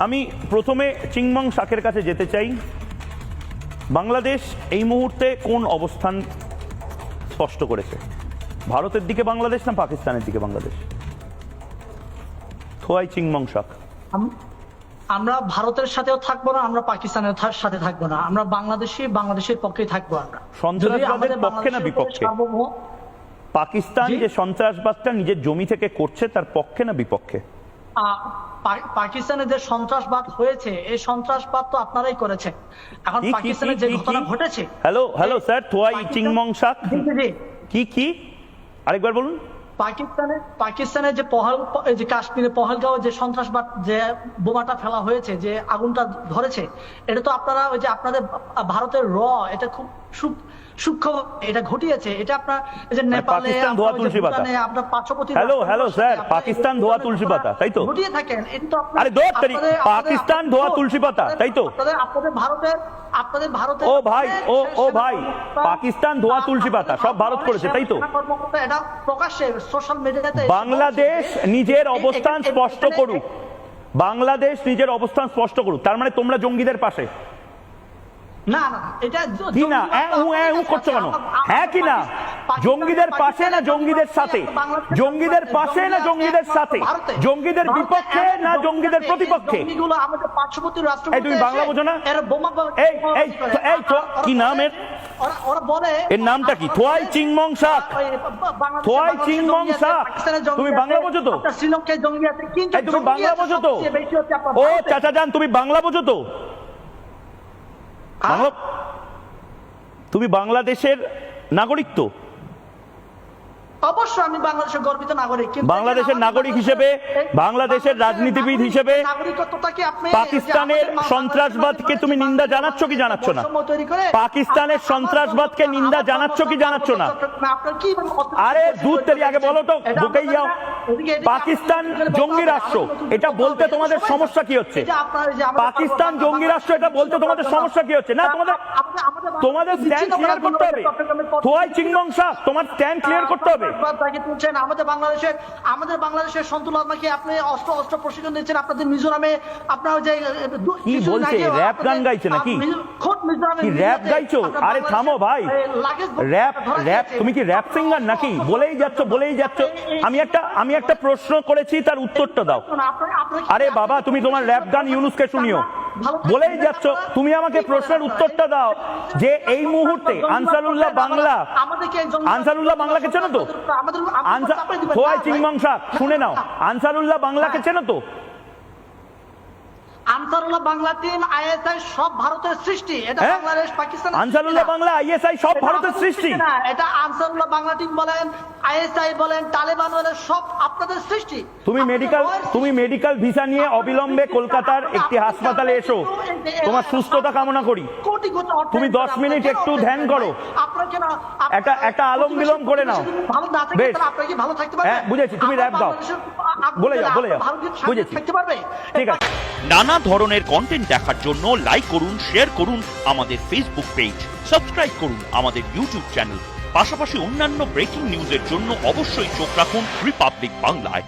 আমি প্রথমে চিংমং শাকের কাছে যেতে চাই। বাংলাদেশ এই মুহূর্তে কোন অবস্থান স্পষ্ট করেছে? ভারতের দিকে বাংলাদেশ না পাকিস্তানের দিকে বাংলাদেশ? থোয়াই চিংমং শাক। আমরা ভারতের সাথেও থাকবো না, আমরা পাকিস্তানের সাথে থাকবো না, আমরা বাংলাদেশের পক্ষেই থাকবো। আমরা সন্ত্রাসবাদের পক্ষে না বিপক্ষে? পাকিস্তান যে সন্ত্রাসবাদটা নিজের জমি থেকে করছে তার পক্ষে না বিপক্ষে? পাকিস্তানে যে সন্ত্রাসবাদ হয়েছে এই সন্ত্রাসবাদ তো আপনারাই করেছেন। এখন পাকিস্তানে যে ঘটনা ঘটেছে। হ্যালো স্যার, থোয়াই চিংমং শাক কি আরেকবার বলুন। পাকিস্তানে যে কাশ্মীরে পহেলগাঁও যে সন্ত্রাসবাদ যে বোমাটা ফেলা হয়েছে, যে আগুনটা ধরেছে, এটা তো আপনারা ওই যে আপনাদের ভারতের এটা খুব সূক্ষ্ম এটা ঘটিয়েছে। এটা আপনার যে নেপালে আপনার পার্শ্ববর্তী হ্যালো স্যার, পাকিস্তান ধোয়া তুলসী পাতা, তাই তো? ঘটিয়ে থাকেন। এটা তো আরে পাকিস্তান ধোয়া তুলসী পাতা, তাই তো? আপনাদের ভারতের ও ভাই পাকিস্তান ধোয়া তুলসী পাতা সব ভারত করেছে, তাই তো? এটা প্রকাশ্যে সোশ্যাল মিডিয়াতে বাংলাদেশ নিজের অবস্থান স্পষ্ট করুক। বাংলাদেশ নিজের অবস্থান স্পষ্ট করুক। তার মানে তোমরা জঙ্গিদের পাশে? না না, এটা কি না করছো কেন? হ্যাঁ কি না? জঙ্গিদের পাশে না জঙ্গিদের সাথে? জঙ্গিদের পাশে না জঙ্গিদের সাথে? জঙ্গিদের বিপক্ষে না জঙ্গিদের প্রতিপক্ষে? আমাদের পার্শ্ববর্তী রাষ্ট্র। তুমি বাংলা বোঝো না? কি নাম এর? এর নামটা কি? থোয়াই চিংমং শাক। থোয়াই চিংমং শাক। তুমি বাংলা বোঝো তো? শ্রীলঙ্কায় জঙ্গি আছে, কিন্তু তুমি বাংলা বোঝো তো? ও চাচা যান, তুমি বাংলা বোঝো তো? তুমি বাংলাদেশের নাগরিক তো? অবশ্যই আমি বাংলাদেশের গর্বিত নাগরিক। বাংলাদেশের নাগরিক হিসেবে, বাংলাদেশের রাজনীতিবিদ হিসেবে পাকিস্তানের সন্ত্রাসবাদকে তুমি নিন্দা জানাচ্ছ কি জানাচ্ছ না? পাকিস্তানের সন্ত্রাসবাদকে নিন্দা জানাচ্ছ কি জানাচ্ছ না? আরে দুধ তেরি আগে বলো তো, ঢুকেই যাও। পাকিস্তান জঙ্গি রাষ্ট্র এটা বলতে তোমাদের সমস্যা কি হচ্ছে? পাকিস্তান জঙ্গি রাষ্ট্র এটা বলতে তোমাদের সমস্যা কি হচ্ছে? না তোমাদের স্ট্যান্ড ক্লিয়ার করতে হবে। থোয়াই চিংমং শাক, তোমার স্ট্যান্ড ক্লিয়ার করতে হবে। আমাদের বাংলাদেশের সন্তুলনাকে আপনি অস্ত্র প্রশিক্ষণ দিচ্ছেন। আপনাদের মিজোরামে আপনার যে কি বলছে, র্যাপ গান গাইছে নাকি? কি র্যাপ গাইছো? আরে থামো ভাই, র্যাপ তুমি কি র্যাপ সিঙ্গার নাকি? বলেই যাচ্ছ। আমি একটা প্রশ্ন করেছি, তার উত্তরটা দাও। আরে বাবা, তুমি তোমার র্যাপ গান ইউনুসকে শুনিও, বলেই যাচ্ছ। তুমি আমাকে প্রশ্নের উত্তরটা দাও যে এই মুহূর্তে আনসারুল্লাহ বাংলাকে চেনো তো? থোয়াই চিংমং শাক শুনে নাও, আনসারুল্লাহ বাংলাকে চেনো তো? আনসারুল্লাহ বাংলা টিম, আইএসআই সব ভারতের সৃষ্টি। এটা বাংলাদেশ পাকিস্তান। আনসারুল্লাহ বাংলা, আইএসআই সব ভারতের সৃষ্টি। এটা আনসারুল্লাহ বাংলা টিম বলেন, আইএসআই বলেন, তালেবান বলেন, সব আপনাদের সৃষ্টি। তুমি মেডিকেল ভিসা নিয়ে অবিলম্বে কলকাতার একটি হাসপাতালে এসো, তোমার সুস্থতা কামনা করি। তুমি 10 মিনিট একটু ধ্যান করো, একটা আলম বিলম করে নাও। বেশ, হ্যাঁ বুঝেছি, তুমি র্যাপ দাও, বলে যাও বুঝেছি, ঠিক আছে। নানা ধরনের কন্টেন্ট দেখার জন্য লাইক করুন, শেয়ার করুন আমাদের ফেসবুক পেজ, সাবস্ক্রাইব করুন আমাদের ইউটিউব চ্যানেল। পাশাপাশি অন্যান্য ব্রেকিং নিউজের জন্য অবশ্যই চোখ রাখুন রিপাবলিক বাংলায়।